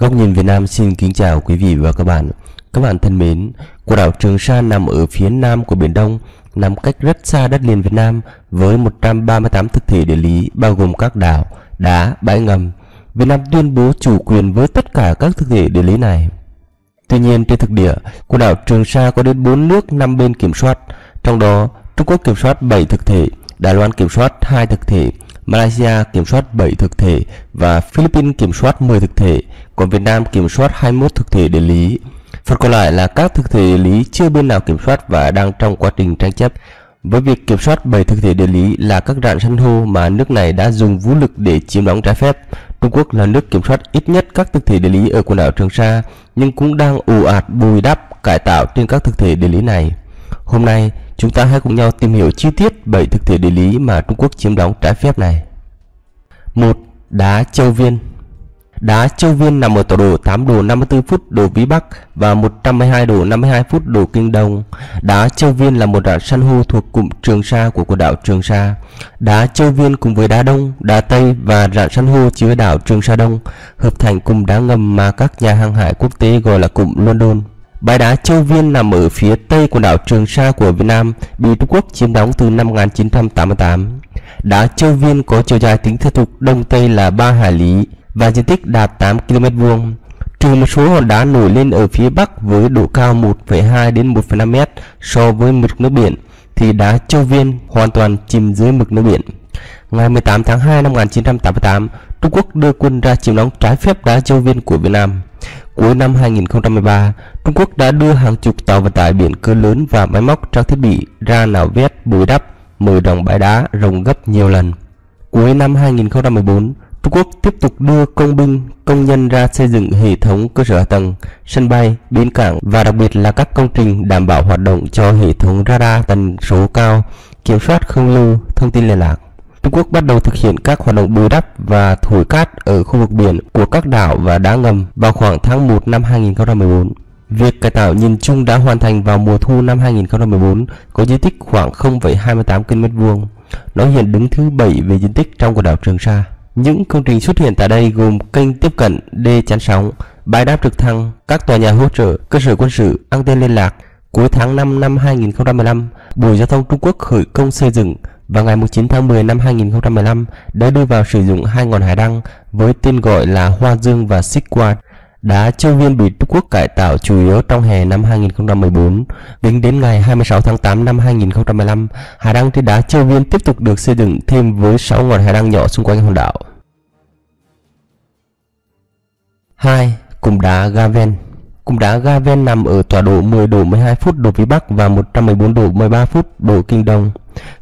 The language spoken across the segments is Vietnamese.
Góc nhìn Việt Nam xin kính chào quý vị và các bạn. Các bạn thân mến, quần đảo Trường Sa nằm ở phía nam của Biển Đông, nằm cách rất xa đất liền Việt Nam với 138 thực thể địa lý bao gồm các đảo, đá, bãi ngầm. Việt Nam tuyên bố chủ quyền với tất cả các thực thể địa lý này. Tuy nhiên, trên thực địa, quần đảo Trường Sa có đến 4 nước 5 bên kiểm soát, trong đó Trung Quốc kiểm soát 7 thực thể, Đài Loan kiểm soát 2 thực thể, Malaysia kiểm soát 7 thực thể và Philippines kiểm soát 10 thực thể, còn Việt Nam kiểm soát 21 thực thể địa lý. Phần còn lại là các thực thể địa lý chưa bên nào kiểm soát và đang trong quá trình tranh chấp. Với việc kiểm soát 7 thực thể địa lý là các rạn san hô mà nước này đã dùng vũ lực để chiếm đóng trái phép, Trung Quốc là nước kiểm soát ít nhất các thực thể địa lý ở quần đảo Trường Sa, nhưng cũng đang ồ ạt bồi đắp, cải tạo trên các thực thể địa lý này. Hôm nay, chúng ta hãy cùng nhau tìm hiểu chi tiết 7 thực thể địa lý mà Trung Quốc chiếm đóng trái phép này. 1. Đá Châu Viên. Đá Châu Viên nằm ở tọa độ 8 độ 54 phút độ Vĩ Bắc và 112 độ 52 phút độ Kinh Đông. Đá Châu Viên là một rạn san hô thuộc cụm Trường Sa của quần đảo Trường Sa. Đá Châu Viên cùng với đá Đông, đá Tây và rạn san hô chứa đảo Trường Sa Đông hợp thành cụm đá ngầm mà các nhà hàng hải quốc tế gọi là cụm London. Bãi đá Châu Viên nằm ở phía tây quần đảo Trường Sa của Việt Nam, bị Trung Quốc chiếm đóng từ năm 1988. Đá Châu Viên có chiều dài tính theo trục đông tây là 3 hải lý và diện tích đạt 8 km vuông. Trừ một số hòn đá nổi lên ở phía bắc với độ cao 1,2 đến 1,5 m so với mực nước biển, thì đá Châu Viên hoàn toàn chìm dưới mực nước biển. Ngày 18 tháng 2 năm 1988, Trung Quốc đưa quân ra chiếm đóng trái phép đá Châu Viên của Việt Nam. Cuối năm 2013, Trung Quốc đã đưa hàng chục tàu vận tải biển cỡ lớn và máy móc trang thiết bị ra nạo vét, bồi đắp, mở rộng bãi đá rộng gấp nhiều lần. Cuối năm 2014, Trung Quốc tiếp tục đưa công binh, công nhân ra xây dựng hệ thống cơ sở hạ tầng, sân bay, bến cảng và đặc biệt là các công trình đảm bảo hoạt động cho hệ thống radar tần số cao, kiểm soát không lưu, thông tin liên lạc. Trung Quốc bắt đầu thực hiện các hoạt động bồi đắp và thổi cát ở khu vực biển của các đảo và đá ngầm vào khoảng tháng 1 năm 2014. Việc cải tạo nhìn chung đã hoàn thành vào mùa thu năm 2014, có diện tích khoảng 0,28 km². Nó hiện đứng thứ 7 về diện tích trong quần đảo Trường Sa. Những công trình xuất hiện tại đây gồm kênh tiếp cận, đê chắn sóng, bãi đáp trực thăng, các tòa nhà hỗ trợ, cơ sở quân sự, anten liên lạc. Cuối tháng 5 năm 2015, Bộ Giao thông Trung Quốc khởi công xây dựng và ngày 9 tháng 10 năm 2015 đã đưa vào sử dụng 2 ngọn hải đăng với tên gọi là Hoa Dương và Xích Quạt. Đá Châu Viên bị Trung Quốc cải tạo chủ yếu trong hè năm 2014. Tính đến ngày 26 tháng 8 năm 2015, hải đăng trên đá Châu Viên tiếp tục được xây dựng thêm với 6 ngọn hải đăng nhỏ xung quanh hòn đảo. 2. Cụm đá Ga-ven. Cụm đá Ga-ven nằm ở tọa độ 10 độ 12 phút độ Vĩ Bắc và 114 độ 13 phút độ Kinh Đông.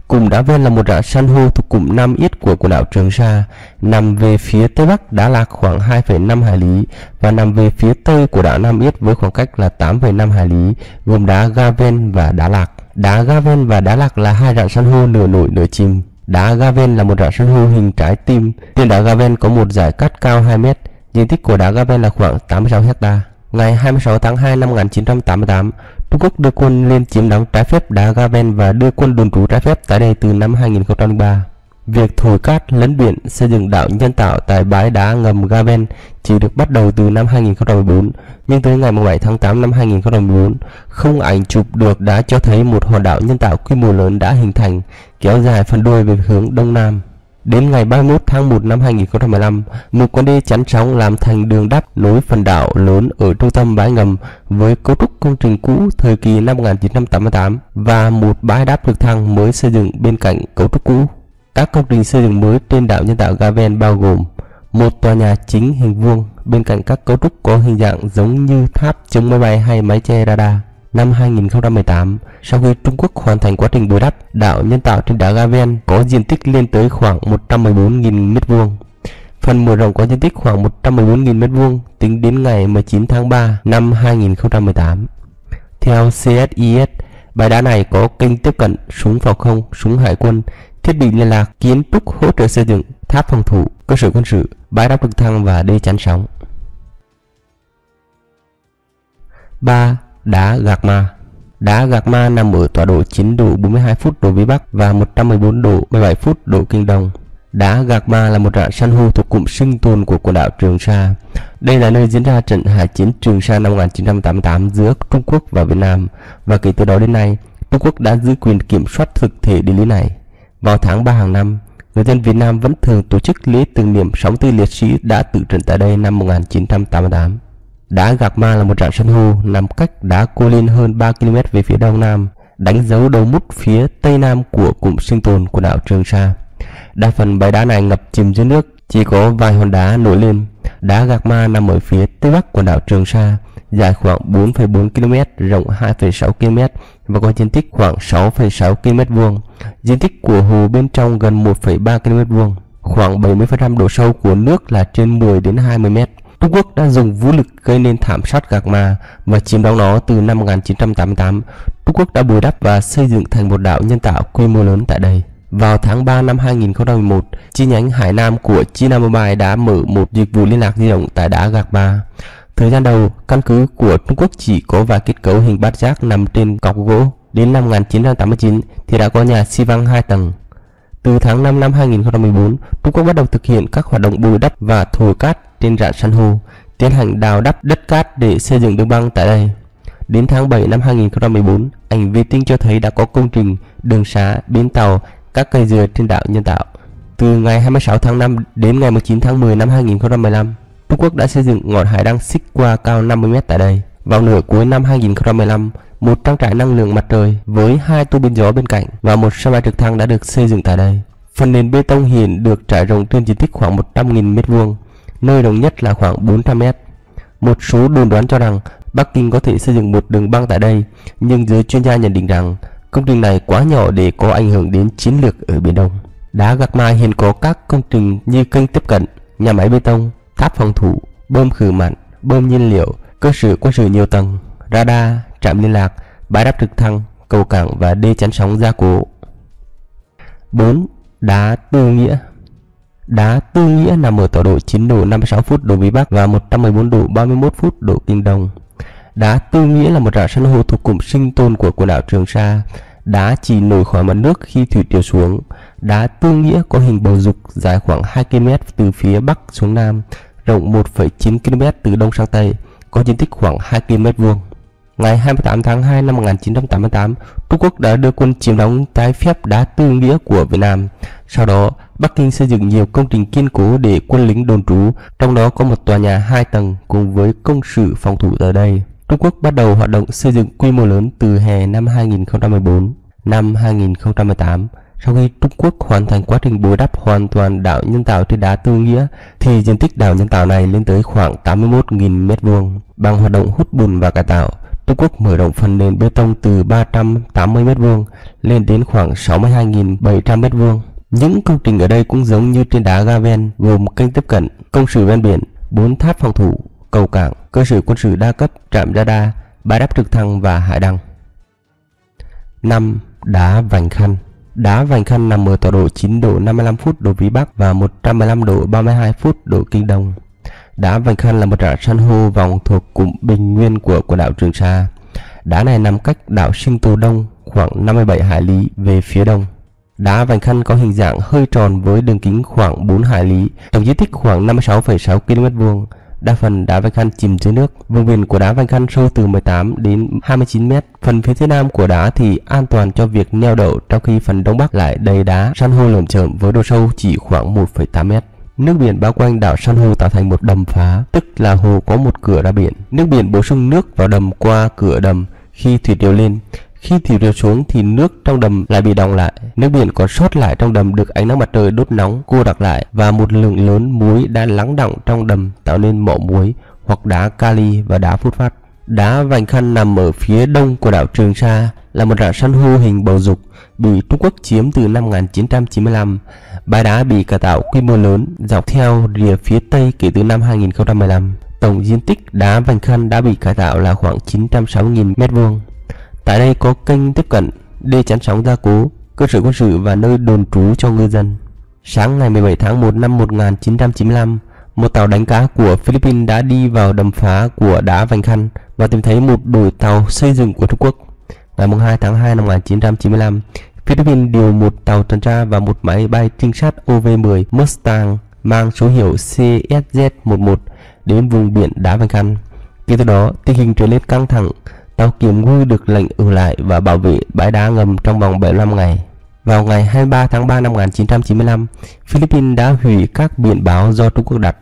Cụm đá ven là một rạn san hô thuộc cụm Nam Yết của quần đảo Trường Sa, nằm về phía tây bắc Đá Lạc khoảng 2,5 hải lý và nằm về phía tây của đảo Nam Yết với khoảng cách là 8,5 hải lý, gồm đá Ga-ven và Đá Lạc. Đá Ga-ven và Đá Lạc là hai rạn san hô nửa nổi nửa chìm. Đá Ga-ven là một rạn san hô hình trái tim. Trên đá Ga-ven có một dải cát cao 2 m. Diện tích của đá Ga-ven là khoảng 86 ha. Ngày 26 tháng 2 năm 1988, Trung Quốc đưa quân lên chiếm đóng trái phép đá Ga-ven và đưa quân đồn trú trái phép tại đây từ năm 2003. Việc thổi cát lấn biển, xây dựng đảo nhân tạo tại bãi đá ngầm Ga-ven chỉ được bắt đầu từ năm 2014, nhưng tới ngày 7 tháng 8 năm 2014, không ảnh chụp được đã cho thấy một hòn đảo nhân tạo quy mô lớn đã hình thành, kéo dài phần đuôi về hướng đông nam. Đến ngày 31 tháng 1 năm 2015, một con đê chắn sóng làm thành đường đắp nối phần đảo lớn ở trung tâm bãi ngầm với cấu trúc công trình cũ thời kỳ năm 1988 và một bãi đáp trực thăng mới xây dựng bên cạnh cấu trúc cũ. Các công trình xây dựng mới trên đảo nhân tạo Ga-ven bao gồm một tòa nhà chính hình vuông bên cạnh các cấu trúc có hình dạng giống như tháp chống máy bay hay mái che radar. Năm 2018, sau khi Trung Quốc hoàn thành quá trình bồi đắp, đảo nhân tạo trên đá Ga-ven có diện tích lên tới khoảng 114.000 m². Phần mở rộng có diện tích khoảng 114.000 m² tính đến ngày 19 tháng 3 năm 2018. Theo CSIS, bãi đá này có kênh tiếp cận, súng phòng không, súng hải quân, thiết bị liên lạc, kiến trúc hỗ trợ xây dựng, tháp phòng thủ, cơ sở quân sự, bãi đáp trực thăng và đê chắn sóng. 3. Đá Gạc Ma. Đá Gạc Ma nằm ở tọa độ 9 độ 42 phút độ Vĩ Bắc và 114 độ 17 phút độ Kinh Đông. Đá Gạc Ma là một rạn san hô thuộc cụm sinh tồn của quần đảo Trường Sa. Đây là nơi diễn ra trận hải chiến Trường Sa năm 1988 giữa Trung Quốc và Việt Nam, và kể từ đó đến nay, Trung Quốc đã giữ quyền kiểm soát thực thể địa lý này. Vào tháng 3 hàng năm, người dân Việt Nam vẫn thường tổ chức lễ tưởng niệm 64 liệt sĩ đã tử trận tại đây năm 1988. Đá Gạc Ma là một rạn san hô nằm cách đá Cô Linh hơn 3 km về phía đông nam, đánh dấu đầu mút phía tây nam của cụm sinh tồn của đảo Trường Sa. Đa phần bãi đá này ngập chìm dưới nước, chỉ có vài hòn đá nổi lên. Đá Gạc Ma nằm ở phía tây bắc của đảo Trường Sa, dài khoảng 4,4 km, rộng 2,6 km và có diện tích khoảng 6,6 km vuông. Diện tích của hồ bên trong gần 1,3 km vuông. Khoảng 70% độ sâu của nước là trên 10 đến 20 m. Trung Quốc đã dùng vũ lực gây nên thảm sát Gạc Ma và chiếm đóng nó từ năm 1988. Trung Quốc đã bồi đắp và xây dựng thành một đảo nhân tạo quy mô lớn tại đây. Vào tháng 3 năm 2011, chi nhánh Hải Nam của China Mobile đã mở một dịch vụ liên lạc di động tại đá Gạc Ma. Thời gian đầu, căn cứ của Trung Quốc chỉ có vài kết cấu hình bát giác nằm trên cọc gỗ. Đến năm 1989 thì đã có nhà xi măng 2 tầng. Từ tháng 5 năm 2014, Trung Quốc bắt đầu thực hiện các hoạt động bồi đắp và thổi cát trên rạn san hô, tiến hành đào đắp đất cát để xây dựng đường băng tại đây. Đến tháng 7 năm 2014, ảnh vệ tinh cho thấy đã có công trình, đường xá, bến tàu, các cây dừa trên đảo nhân tạo. Từ ngày 26 tháng 5 đến ngày 19 tháng 10 năm 2015, Trung Quốc đã xây dựng ngọn hải đăng xích qua cao 50 m tại đây. Vào nửa cuối năm 2015, một trang trại năng lượng mặt trời với 2 tua bin gió bên cạnh và một sân bay trực thăng đã được xây dựng tại đây. Phần nền bê tông hiện được trải rộng trên diện tích khoảng 100.000 m2, nơi rộng nhất là khoảng 400 m. Một số đồn đoán cho rằng Bắc Kinh có thể xây dựng một đường băng tại đây, nhưng giới chuyên gia nhận định rằng công trình này quá nhỏ để có ảnh hưởng đến chiến lược ở Biển Đông. Đá Gạc Ma hiện có các công trình như kênh tiếp cận, nhà máy bê tông, tháp phòng thủ, bơm khử mặn, bơm nhiên liệu, cơ sở quân sự nhiều tầng, radar, trạm liên lạc, bãi đáp trực thăng, cầu cảng và đê chắn sóng gia cố. 4. Đá Tư Nghĩa. Đá Tư Nghĩa nằm ở tọa độ 9 độ 56 phút độ Vĩ Bắc và 114 độ 31 phút độ Kinh Đông. Đá Tư Nghĩa là một rạn san hô thuộc cụm sinh tồn của quần đảo Trường Sa. Đá chỉ nổi khỏi mặt nước khi thủy triều xuống. Đá Tư Nghĩa có hình bầu dục dài khoảng 2 km từ phía bắc xuống nam, rộng 1,9 km từ đông sang tây, có diện tích khoảng 2 km vuông. Ngày 28 tháng 2 năm 1988, Trung Quốc đã đưa quân chiếm đóng trái phép đá Tư Nghĩa của Việt Nam. Sau đó, Bắc Kinh xây dựng nhiều công trình kiên cố để quân lính đồn trú, trong đó có một tòa nhà 2 tầng cùng với công sự phòng thủ tại đây. Trung Quốc bắt đầu hoạt động xây dựng quy mô lớn từ hè năm 2014. Năm 2018, sau khi Trung Quốc hoàn thành quá trình bồi đắp hoàn toàn đảo nhân tạo trên đá Tư Nghĩa, thì diện tích đảo nhân tạo này lên tới khoảng 81.000 m2. Bằng hoạt động hút bùn và cải tạo, Trung Quốc mở rộng phần nền bê tông từ 380 m2 lên đến khoảng 62.700 m2. Những công trình ở đây cũng giống như trên đá Gaven, gồm kênh tiếp cận, công sự ven biển, 4 tháp phòng thủ, cầu cảng, cơ sở quân sự đa cấp, trạm radar, bãi đáp trực thăng và hải đăng. 5. Đá Vành Khăn. Đá Vành Khăn nằm ở tọa độ 9 độ 55 phút độ Vĩ Bắc và 115 độ 32 phút độ Kinh Đông. Đá Vành Khăn là một rạn san hô vòng thuộc cụm Bình Nguyên của quần đảo Trường Sa. Đá này nằm cách đảo Sinh Tố Đông khoảng 57 hải lý về phía đông. Đá Vành Khăn có hình dạng hơi tròn với đường kính khoảng 4 hải lý, tổng diện tích khoảng 56,6 km vuông. Đa phần đá Vành Khăn chìm dưới nước. Vùng biển của đá Vành Khăn sâu từ 18 đến 29 m. Phần phía tây nam của đá thì an toàn cho việc neo đậu, trong khi phần đông bắc lại đầy đá san hô lởm chởm với độ sâu chỉ khoảng 1,8 m. Nước biển bao quanh đảo san hô tạo thành một đầm phá, tức là hồ có một cửa ra biển. Nước biển bổ sung nước vào đầm qua cửa đầm khi thủy triều lên. Khi thủy triều xuống thì nước trong đầm lại bị đọng lại. Nước biển còn sót lại trong đầm được ánh nắng mặt trời đốt nóng cô đặc lại, và một lượng lớn muối đã lắng đọng trong đầm tạo nên mỏ muối hoặc đá kali và đá phốt phát. Đá Vành Khăn nằm ở phía đông của đảo Trường Sa, là một rạn san hô hình bầu dục bị Trung Quốc chiếm từ năm 1995. Bãi đá bị cải tạo quy mô lớn dọc theo rìa phía tây kể từ năm 2015. Tổng diện tích đá Vành Khăn đã bị cải tạo là khoảng 960.000 m2. Tại đây có kênh tiếp cận, đê chắn sóng gia cố, cơ sở quân sự và nơi đồn trú cho ngư dân. Sáng ngày 17 tháng 1 năm 1995, một tàu đánh cá của Philippines đã đi vào đầm phá của đá Vành Khăn và tìm thấy một đội tàu xây dựng của Trung Quốc. Ngày 2 tháng 2 năm 1995, Philippines điều một tàu tuần tra và một máy bay trinh sát OV-10 Mustang mang số hiệu CSZ-11 đến vùng biển Đá Vành Khăn. Kể từ đó, tình hình trở nên căng thẳng. Tàu kiểm ngư được lệnh ở lại và bảo vệ bãi đá ngầm trong vòng 75 ngày. Vào ngày 23 tháng 3 năm 1995, Philippines đã hủy các biển báo do Trung Quốc đặt.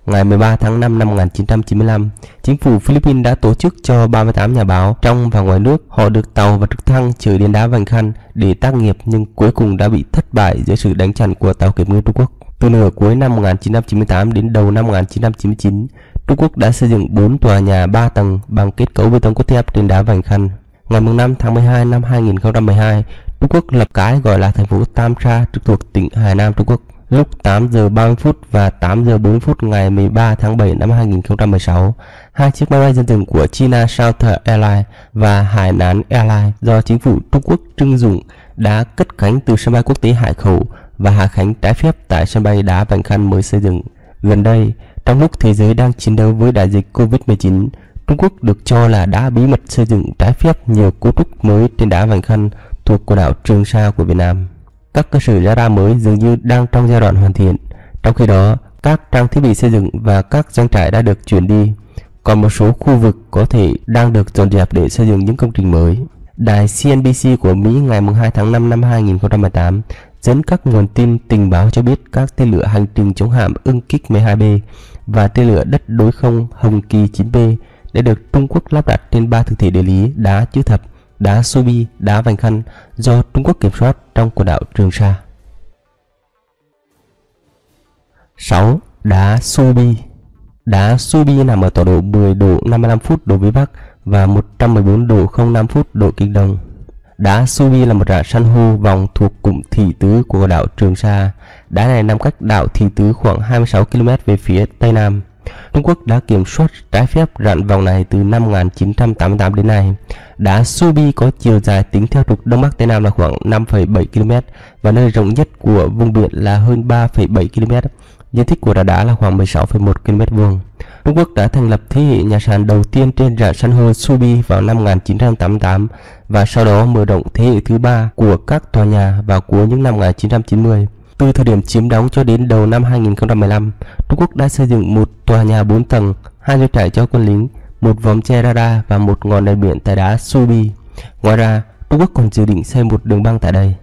Ngày 13 tháng 5 năm 1995, chính phủ Philippines đã tổ chức cho 38 nhà báo trong và ngoài nước. Họ được tàu và trực thăng chở đến Đá Vành Khăn để tác nghiệp nhưng cuối cùng đã bị thất bại dưới sự đánh chặn của tàu kiểm ngư Trung Quốc. Từ nửa cuối năm 1998 đến đầu năm 1999, Trung Quốc đã xây dựng 4 tòa nhà 3 tầng bằng kết cấu bê tông cốt thép trên Đá Vành Khăn. Ngày 5 tháng 12 năm 2012, Trung Quốc lập cái gọi là thành phố Tam Sa trực thuộc tỉnh Hải Nam Trung Quốc. Lúc 8 giờ 30 phút và 8 giờ 4 phút ngày 13 tháng 7 năm 2016, hai chiếc máy bay dân dụng của China Southern Airlines và Hải Nam Airlines do chính phủ Trung Quốc trưng dụng đã cất cánh từ sân bay quốc tế Hải Khẩu và hạ cánh trái phép tại sân bay Đá Vành Khăn mới xây dựng. Gần đây, trong lúc thế giới đang chiến đấu với đại dịch Covid-19, Trung Quốc được cho là đã bí mật xây dựng trái phép nhiều cấu trúc mới trên Đá Vành Khăn thuộc quần đảo Trường Sa của Việt Nam. Các cơ sở radar mới dường như đang trong giai đoạn hoàn thiện. Trong khi đó, các trang thiết bị xây dựng và các doanh trại đã được chuyển đi. Còn một số khu vực có thể đang được dọn dẹp để xây dựng những công trình mới. Đài CNBC của Mỹ ngày 2 tháng 5 năm 2018 dẫn các nguồn tin tình báo cho biết các tên lửa hành trình chống hạm Ưng Kích 12B và tên lửa đất đối không Hồng Kỳ 9B đã được Trung Quốc lắp đặt trên 3 thực thể địa lý đá chữ thập, đá Subi, đá Vành Khăn do Trung Quốc kiểm soát trong quần đảo Trường Sa. 6. Đá Subi. Đá Subi nằm ở tọa độ 10 độ 55 phút độ Vĩ Bắc và 114 độ 05 phút độ Kinh Đông. Đá Subi là một rạn san hô vòng thuộc cụm Thị Tứ của đảo Trường Sa. Đá này nằm cách đảo Thị Tứ khoảng 26 km về phía tây nam. Trung Quốc đã kiểm soát trái phép rạn vòng này từ năm 1988 đến nay. Đá Subi có chiều dài tính theo trục đông bắc tây nam là khoảng 5,7 km và nơi rộng nhất của vùng biển là hơn 3,7 km. Diện tích của đá là khoảng 16,1 km vuông. Trung Quốc đã thành lập thế hệ nhà sàn đầu tiên trên rạn san hô Subi vào năm 1988 và sau đó mở rộng thế hệ thứ 3 của các tòa nhà vào cuối những năm 1990. Từ thời điểm chiếm đóng cho đến đầu năm 2015, Trung Quốc đã xây dựng một tòa nhà 4 tầng, 2 doanh trại cho quân lính, một vòm che radar và một ngọn đèn biển tại đá Subi. Ngoài ra, Trung Quốc còn dự định xây một đường băng tại đây.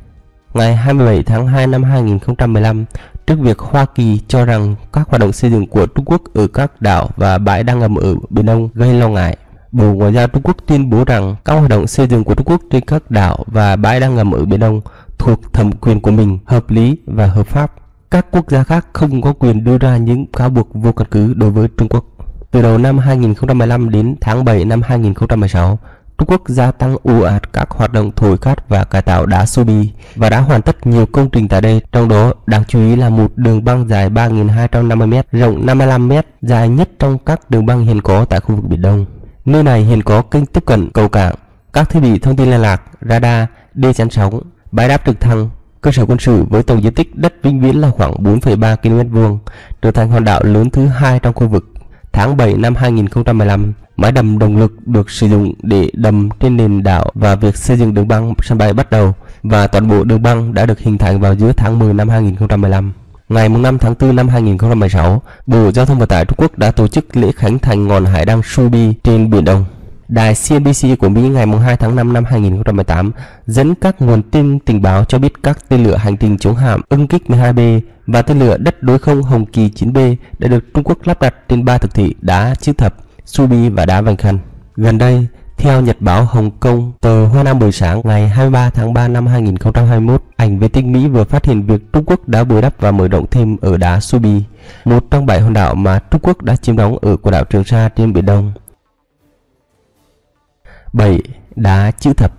Ngày 27 tháng 2 năm 2015, trước việc Hoa Kỳ cho rằng các hoạt động xây dựng của Trung Quốc ở các đảo và bãi đá ngầm ở Biển Đông gây lo ngại, Bộ Ngoại giao Trung Quốc tuyên bố rằng các hoạt động xây dựng của Trung Quốc trên các đảo và bãi đá ngầm ở Biển Đông thuộc thẩm quyền của mình, hợp lý và hợp pháp. Các quốc gia khác không có quyền đưa ra những cáo buộc vô căn cứ đối với Trung Quốc. Từ đầu năm 2015 đến tháng 7 năm 2016, Trung Quốc gia tăng ồ ạt các hoạt động thổi cát và cải tạo đá Subi và đã hoàn tất nhiều công trình tại đây, trong đó đáng chú ý là một đường băng dài 3.250m, rộng 55m, dài nhất trong các đường băng hiện có tại khu vực Biển Đông. Nơi này hiện có kênh tiếp cận, cầu cảng, các thiết bị thông tin liên lạc, radar, đê chắn sóng, bãi đáp trực thăng, cơ sở quân sự với tổng diện tích đất vĩnh viễn là khoảng 4,3 km vuông, trở thành hòn đảo lớn thứ 2 trong khu vực. Tháng 7 năm 2015, máy đầm động lực được sử dụng để đầm trên nền đảo và việc xây dựng đường băng sân bay bắt đầu, và toàn bộ đường băng đã được hình thành vào giữa tháng 10 năm 2015. Ngày 5 tháng 4 năm 2016, Bộ Giao thông Vận tải Trung Quốc đã tổ chức lễ khánh thành ngọn hải đăng Subi trên Biển Đông. Đài CNBC của Mỹ ngày 2 tháng 5 năm 2018 dẫn các nguồn tin tình báo cho biết các tên lửa hành trình chống hạm Ưng Kích 12B và tên lửa đất đối không Hồng Kỳ 9B đã được Trung Quốc lắp đặt trên 3 thực thị đá chữ thập, Subi và đá Vành Khăn. Gần đây, theo Nhật báo Hồng Kông, tờ Hoa Nam buổi sáng ngày 23 tháng 3 năm 2021, ảnh vệ tinh Mỹ vừa phát hiện việc Trung Quốc đã bồi đắp và mở rộng thêm ở đá Subi, một trong 7 hòn đảo mà Trung Quốc đã chiếm đóng ở quần đảo Trường Sa trên Biển Đông. 7. Đá chữ thập.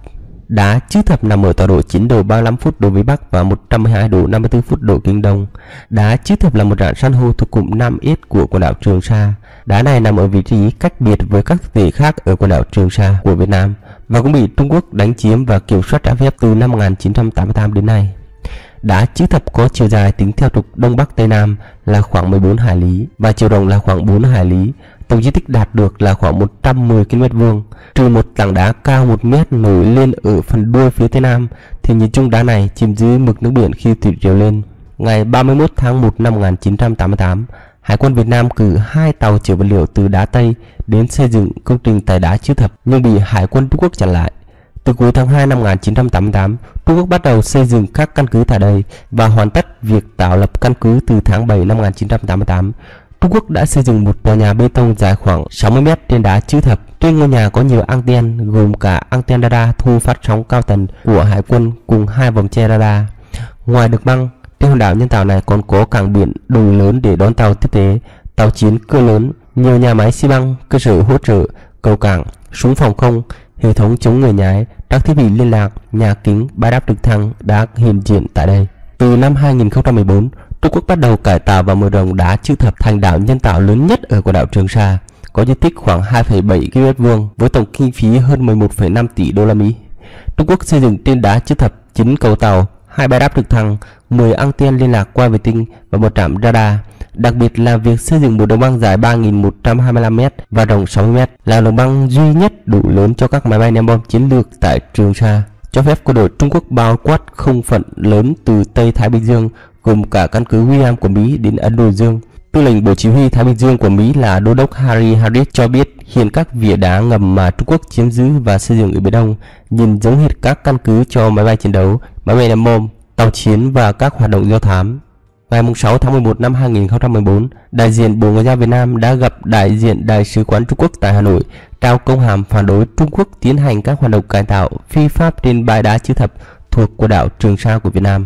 Đá chữ thập nằm ở tọa độ 9 độ 35 phút độ Vĩ Bắc và 112 độ 54 phút độ Kinh Đông. Đá chữ thập là một rạn san hô thuộc cụm Nam Yết của quần đảo Trường Sa. Đá này nằm ở vị trí cách biệt với các thực thể khác ở quần đảo Trường Sa của Việt Nam và cũng bị Trung Quốc đánh chiếm và kiểm soát trái phép từ năm 1988 đến nay. Đá chữ thập có chiều dài tính theo trục Đông Bắc Tây Nam là khoảng 14 hải lý và chiều rộng là khoảng 4 hải lý. Tổng diện tích đạt được là khoảng 110 km², trừ một tảng đá cao 1 mét nổi lên ở phần đuôi phía tây nam, thì nhìn chung đá này chìm dưới mực nước biển khi thủy triều lên. Ngày 31 tháng 1 năm 1988, Hải quân Việt Nam cử 2 tàu chở vật liệu từ đá Tây đến xây dựng công trình tại đá Chữ Thập nhưng bị Hải quân Trung Quốc chặn lại. Từ cuối tháng 2 năm 1988, Trung Quốc bắt đầu xây dựng các căn cứ tại đây và hoàn tất việc tạo lập căn cứ từ tháng 7 năm 1988. Trung Quốc đã xây dựng một tòa nhà bê tông dài khoảng 60 m trên đá Chữ Thập. Trên ngôi nhà có nhiều anten, gồm cả anten radar thu phát sóng cao tần của Hải quân cùng 2 vòng che radar. Ngoài được băng, trên hòn đảo nhân tạo này còn có cảng biển đủ lớn để đón tàu tiếp tế, tàu chiến cỡ lớn, nhiều nhà máy xi măng, cơ sở hỗ trợ, cầu cảng, súng phòng không, hệ thống chống người nhái, các thiết bị liên lạc, nhà kính, bãi đáp trực thăng đã hiện diện tại đây. Từ năm 2014, Trung Quốc bắt đầu cải tạo và mở rộng đá Chữ Thập thành đảo nhân tạo lớn nhất ở quần đảo Trường Sa, có diện tích khoảng 2,7 km² với tổng kinh phí hơn 11,5 tỷ đô la Mỹ. Trung Quốc xây dựng trên đá Chữ Thập 9 cầu tàu, 2 bãi đáp trực thăng, 10 anten liên lạc qua vệ tinh và một trạm radar. Đặc biệt là việc xây dựng một đường băng dài 3.125 m và rộng 60 m là đường băng duy nhất đủ lớn cho các máy bay ném bom chiến lược tại Trường Sa, cho phép quân đội Trung Quốc bao quát không phận lớn từ Tây Thái Bình Dương, gồm cả căn cứ Guam của Mỹ đến Ấn Độ Dương. Tư lệnh Bộ Chỉ huy Thái Bình Dương của Mỹ là Đô đốc Harry Harris cho biết hiện các vỉa đá ngầm mà Trung Quốc chiếm giữ và xây dựng ở Biển Đông nhìn giống hệt các căn cứ cho máy bay chiến đấu, máy bay ném bom, tàu chiến và các hoạt động do thám. Ngày 6 tháng 11 năm 2014, đại diện Bộ Ngoại giao Việt Nam đã gặp đại diện Đại sứ quán Trung Quốc tại Hà Nội, trao công hàm phản đối Trung Quốc tiến hành các hoạt động cải tạo phi pháp trên bãi đá Chữ Thập thuộc quần đảo Trường Sa của Việt Nam.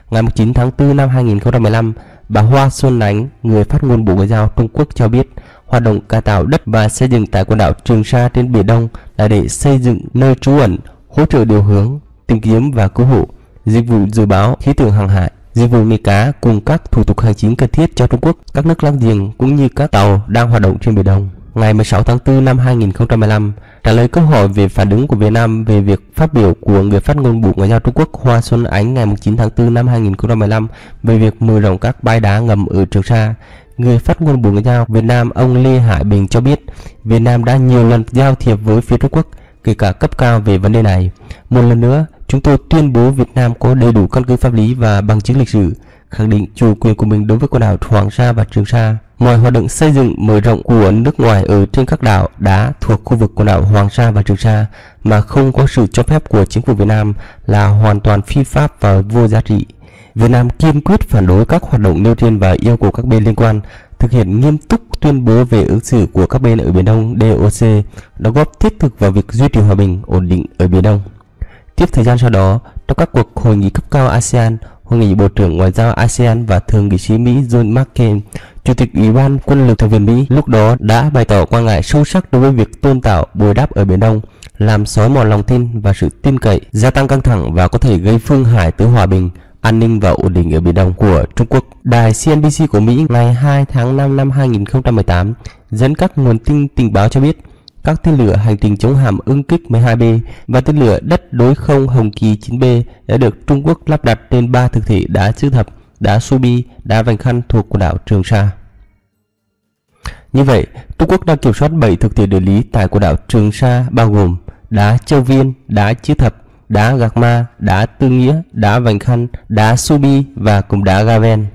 Ngày 9 tháng 4 năm 2015, bà Hoa Xuân Ánh, người phát ngôn Bộ Ngoại giao Trung Quốc cho biết hoạt động cải tạo đất và xây dựng tại quần đảo Trường Sa trên Biển Đông là để xây dựng nơi trú ẩn, hỗ trợ điều hướng, tìm kiếm và cứu hộ, dịch vụ dự báo khí tượng hàng hải, dịch vụ nghề cá cùng các thủ tục hành chính cần thiết cho Trung Quốc, các nước láng giềng cũng như các tàu đang hoạt động trên Biển Đông. Ngày 16 tháng 4 năm 2015, trả lời câu hỏi về phản ứng của Việt Nam về việc phát biểu của người phát ngôn Bộ Ngoại giao Trung Quốc Hoa Xuân Ánh ngày 9 tháng 4 năm 2015 về việc mở rộng các bãi đá ngầm ở Trường Sa, người phát ngôn Bộ Ngoại giao Việt Nam ông Lê Hải Bình cho biết Việt Nam đã nhiều lần giao thiệp với phía Trung Quốc, kể cả cấp cao về vấn đề này. Một lần nữa, chúng tôi tuyên bố Việt Nam có đầy đủ căn cứ pháp lý và bằng chứng lịch sử, khẳng định chủ quyền của mình đối với quần đảo Hoàng Sa và Trường Sa. Mọi hoạt động xây dựng mở rộng của nước ngoài ở trên các đảo đá thuộc khu vực quần đảo Hoàng Sa và Trường Sa mà không có sự cho phép của chính phủ Việt Nam là hoàn toàn phi pháp và vô giá trị. Việt Nam kiên quyết phản đối các hoạt động nêu trên và yêu cầu các bên liên quan thực hiện nghiêm túc tuyên bố về ứng xử của các bên ở Biển Đông DOC, đóng góp thiết thực vào việc duy trì hòa bình, ổn định ở Biển Đông. Tiếp thời gian sau đó, trong các cuộc hội nghị cấp cao ASEAN, Hội nghị Bộ trưởng Ngoại giao ASEAN và Thượng nghị sĩ Mỹ John McCain, Chủ tịch Ủy ban Quân lực Thượng viện Mỹ lúc đó đã bày tỏ quan ngại sâu sắc đối với việc tôn tạo bồi đắp ở Biển Đông, làm xói mòn lòng tin và sự tin cậy, gia tăng căng thẳng và có thể gây phương hại tới hòa bình, an ninh và ổn định ở Biển Đông của Trung Quốc. Đài CNBC của Mỹ ngày 2 tháng 5 năm 2018 dẫn các nguồn tin tình báo cho biết các tên lửa hành trình chống hạm ưng kích 12B và tên lửa đất đối không Hồng Kỳ 9B đã được Trung Quốc lắp đặt trên 3 thực thể đá Chữ Thập, đá Subi, đá Vành Khăn thuộc quần đảo Trường Sa. Như vậy, Trung Quốc đang kiểm soát 7 thực thể địa lý tại quần đảo Trường Sa bao gồm đá Châu Viên, đá Chữ Thập, đá Gạc Ma, đá Tư Nghĩa, đá Vành Khăn, đá Subi và cùng đá Gaven.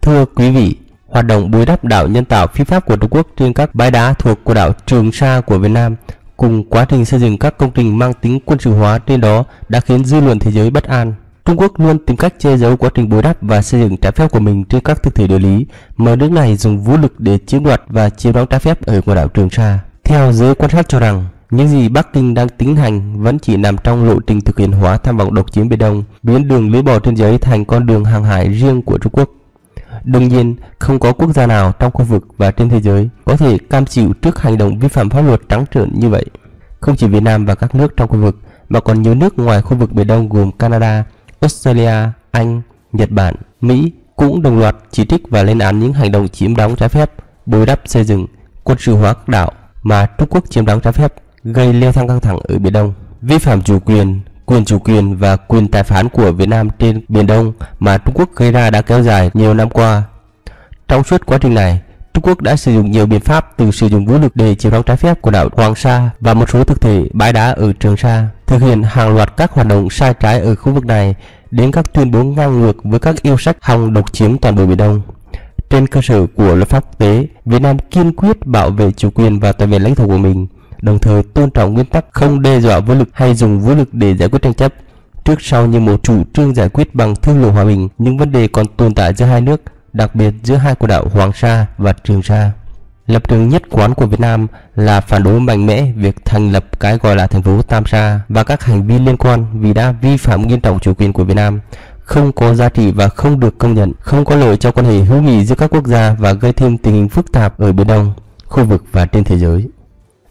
Thưa quý vị, hoạt động bồi đắp đảo nhân tạo phi pháp của Trung Quốc trên các bãi đá thuộc quần đảo Trường Sa của Việt Nam cùng quá trình xây dựng các công trình mang tính quân sự hóa trên đó đã khiến dư luận thế giới bất an. Trung Quốc luôn tìm cách che giấu quá trình bồi đắp và xây dựng trái phép của mình trên các thực thể địa lý mà nước này dùng vũ lực để chiếm đoạt và chiếm đóng trái phép ở quần đảo Trường Sa. Theo giới quan sát cho rằng, những gì Bắc Kinh đang tiến hành vẫn chỉ nằm trong lộ trình thực hiện hóa tham vọng độc chiếm Biển Đông, biến đường lưới bò trên giấy thành con đường hàng hải riêng của Trung Quốc. Đương nhiên, không có quốc gia nào trong khu vực và trên thế giới có thể cam chịu trước hành động vi phạm pháp luật trắng trợn như vậy. Không chỉ Việt Nam và các nước trong khu vực, mà còn nhiều nước ngoài khu vực Biển Đông gồm Canada, Australia, Anh, Nhật Bản, Mỹ cũng đồng loạt chỉ trích và lên án những hành động chiếm đóng trái phép, bồi đắp xây dựng, quân sự hóa các đảo mà Trung Quốc chiếm đóng trái phép, gây leo thang căng thẳng ở Biển Đông, vi phạm chủ quyền, quyền chủ quyền và quyền tài phán của Việt Nam trên Biển Đông mà Trung Quốc gây ra đã kéo dài nhiều năm qua. Trong suốt quá trình này, Trung Quốc đã sử dụng nhiều biện pháp, từ sử dụng vũ lực để chiếm đóng trái phép quần đảo Hoàng Sa và một số thực thể bãi đá ở Trường Sa, thực hiện hàng loạt các hoạt động sai trái ở khu vực này, đến các tuyên bố ngang ngược với các yêu sách hòng độc chiếm toàn bộ Biển Đông. Trên cơ sở của luật pháp quốc tế, Việt Nam kiên quyết bảo vệ chủ quyền và toàn vẹn lãnh thổ của mình, đồng thời tôn trọng nguyên tắc không đe dọa vũ lực hay dùng vũ lực để giải quyết tranh chấp. Trước sau như một chủ trương giải quyết bằng thương lượng hòa bình những vấn đề còn tồn tại giữa hai nước, đặc biệt giữa hai quần đảo Hoàng Sa và Trường Sa. Lập trường nhất quán của Việt Nam là phản đối mạnh mẽ việc thành lập cái gọi là thành phố Tam Sa và các hành vi liên quan, vì đã vi phạm nghiêm trọng chủ quyền của Việt Nam, không có giá trị và không được công nhận, không có lợi cho quan hệ hữu nghị giữa các quốc gia và gây thêm tình hình phức tạp ở Biển Đông, khu vực và trên thế giới.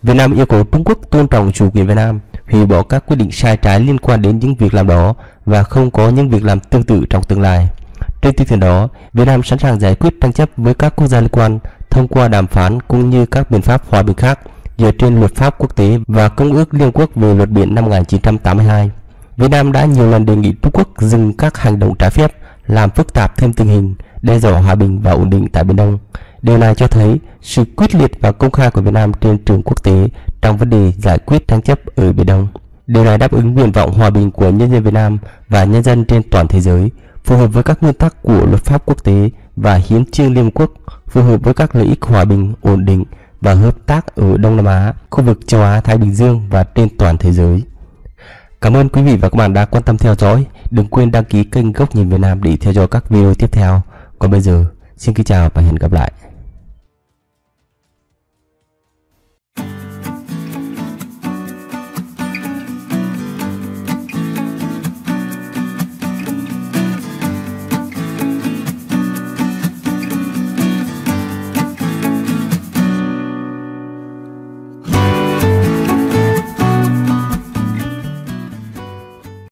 Việt Nam yêu cầu Trung Quốc tôn trọng chủ quyền Việt Nam, hủy bỏ các quyết định sai trái liên quan đến những việc làm đó và không có những việc làm tương tự trong tương lai. Trên tinh thần đó, Việt Nam sẵn sàng giải quyết tranh chấp với các quốc gia liên quan thông qua đàm phán cũng như các biện pháp hòa bình khác dựa trên luật pháp quốc tế và Công ước Liên Hợp Quốc về luật biển năm 1982. Việt Nam đã nhiều lần đề nghị Trung Quốc dừng các hành động trái phép, làm phức tạp thêm tình hình, đe dọa hòa bình và ổn định tại Biển Đông. Điều này cho thấy sự quyết liệt và công khai của Việt Nam trên trường quốc tế trong vấn đề giải quyết tranh chấp ở Biển Đông. Điều này đáp ứng nguyện vọng hòa bình của nhân dân Việt Nam và nhân dân trên toàn thế giới, phù hợp với các nguyên tắc của luật pháp quốc tế và hiến chương Liên Hợp Quốc, phù hợp với các lợi ích hòa bình, ổn định và hợp tác ở Đông Nam Á, khu vực châu Á Thái Bình Dương và trên toàn thế giới. Cảm ơn quý vị và các bạn đã quan tâm theo dõi. Đừng quên đăng ký kênh Góc Nhìn Việt Nam để theo dõi các video tiếp theo. Còn bây giờ, xin kính chào và hẹn gặp lại.